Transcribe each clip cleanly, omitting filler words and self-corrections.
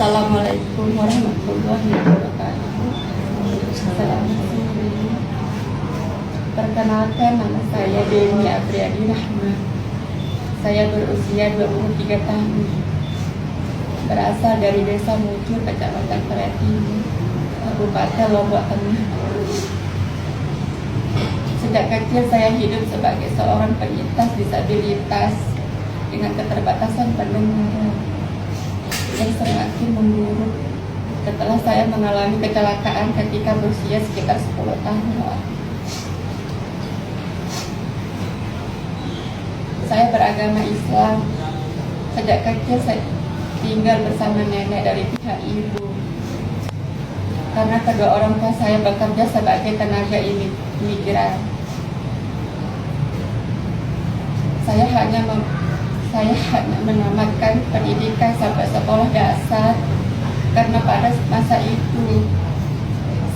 Assalamualaikum warahmatullahi wabarakatuh. Perkenalkan, nama saya Deni Apriadi Rahma. Saya berusia 23 tahun. Berasal dari Desa Mucur, Kecamatan Pereti, Kabupaten Lombok Tengah. Sejak kecil saya hidup sebagai seorang penyintas disabilitas dengan keterbatasan pendengaran yang semakin memburuk setelah saya mengalami kecelakaan ketika berusia sekitar 10 tahun lalu. Saya beragama Islam. Sejak kecil saya tinggal bersama nenek dari pihak ibu. Karena kedua orang tua saya bekerja sebagai tenaga imigran. Saya hanya menamatkan pendidikan sampai sekolah dasar karena pada masa itu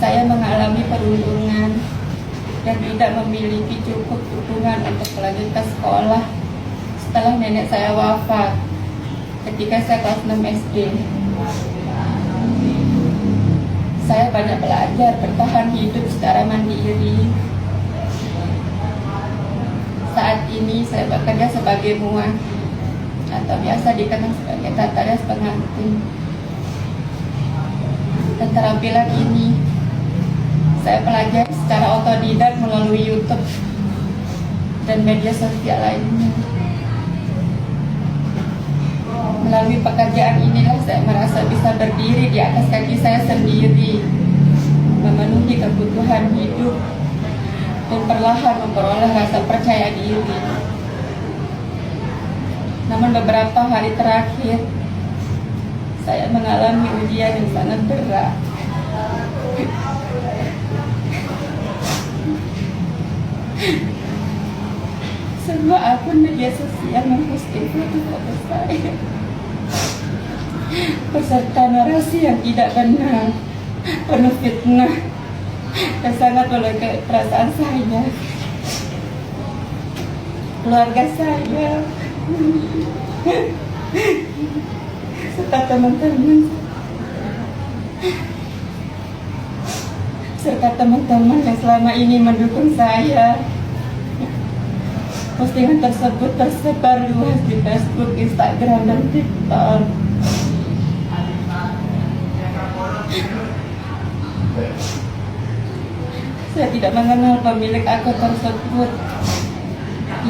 saya mengalami perundungan dan tidak memiliki cukup dukungan untuk melanjutkan sekolah setelah nenek saya wafat ketika saya kelas 6 SD. Saya banyak belajar bertahan hidup secara mandiri. Saat ini saya bekerja sebagai muang atau biasa dikenal sebagai tataris pengantin. Keterampilan ini saya pelajari secara otodidak melalui YouTube dan media sosial lainnya. Melalui pekerjaan inilah saya merasa bisa berdiri di atas kaki saya sendiri, memenuhi kebutuhan hidup, dan perlahan memperoleh rasa percaya diri. Namun beberapa hari terakhir saya mengalami ujian yang sangat berat. Semua akun media sosial memposting foto-foto saya beserta narasi yang tidak benar, penuh fitnah dan sangat melukai perasaan saya, keluarga saya, serta teman-teman yang selama ini mendukung saya. Postingan tersebut tersebar luas di Facebook, Instagram, dan TikTok. Saya tidak mengenal pemilik akun tersebut,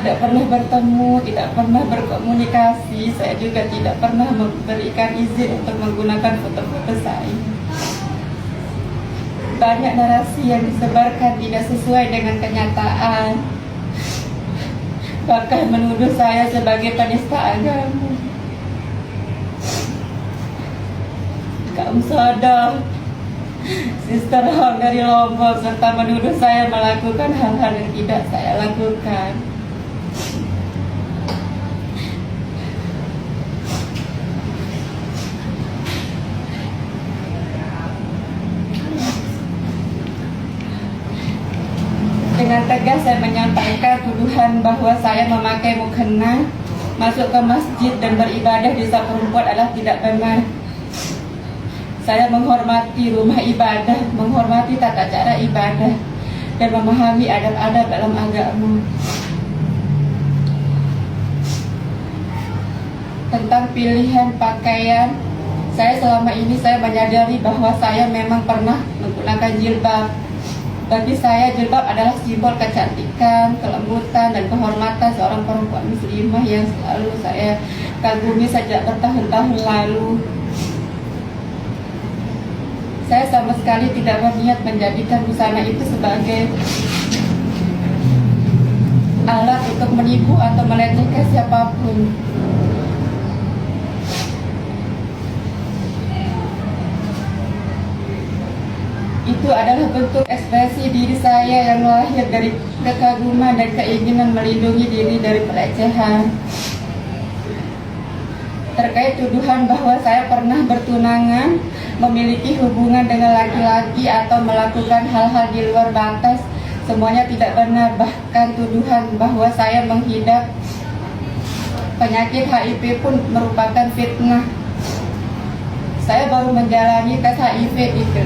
tidak pernah bertemu, tidak pernah berkomunikasi. Saya juga tidak pernah memberikan izin untuk menggunakan foto-foto saya. Banyak narasi yang disebarkan tidak sesuai dengan kenyataan, bahkan menuduh saya sebagai penista agama, kaum Sodo, Sister Hong dari Lombok, serta menuduh saya melakukan hal-hal yang tidak saya lakukan. Dengan tegas saya menyampaikan tuduhan bahwa saya memakai mukena, masuk ke masjid dan beribadah di desa perempuan adalah tidak benar. Saya menghormati rumah ibadah, menghormati tata cara ibadah, dan memahami adab-adab dalam agama. Tentang pilihan pakaian, saya selama ini saya menyadari bahwa saya memang pernah menggunakan jilbab. Bagi saya, jilbab adalah simbol kecantikan, kelembutan, dan kehormatan seorang perempuan muslimah yang selalu saya kagumi sejak bertahun-tahun lalu. Saya sama sekali tidak berniat menjadikan busana itu sebagai alat untuk menipu atau melecehkan siapapun. Itu adalah bentuk ekspresi diri saya yang lahir dari kekaguman dan keinginan melindungi diri dari pelecehan. Terkait tuduhan bahwa saya pernah bertunangan, memiliki hubungan dengan laki-laki atau melakukan hal-hal di luar batas, semuanya tidak benar. Bahkan tuduhan bahwa saya menghidap penyakit HIV pun merupakan fitnah. Saya baru menjalani tes HIV itu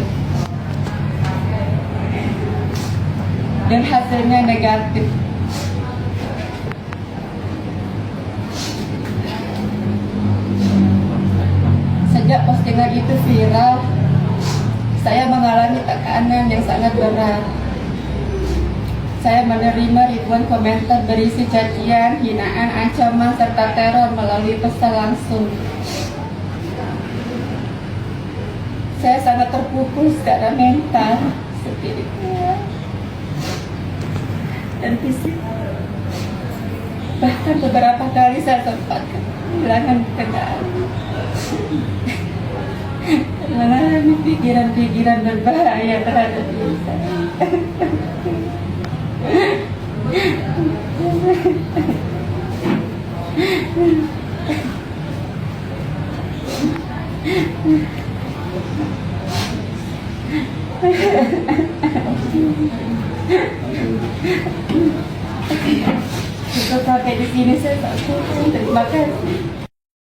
dan hasilnya negatif. Sejak postingan itu viral, saya mengalami tekanan yang sangat berat. Saya menerima ribuan komentar berisi cacian, hinaan, ancaman, serta teror melalui pesan langsung. Saya sangat terpukul secara mental, spiritual, dan fisik. Bahkan beberapa kali saya sempat kehilangan kendali, mengalami pikiran-pikiran berbahaya terhadap diri saya. Cukup sampai di sini saya tak cukup. Terima kasih.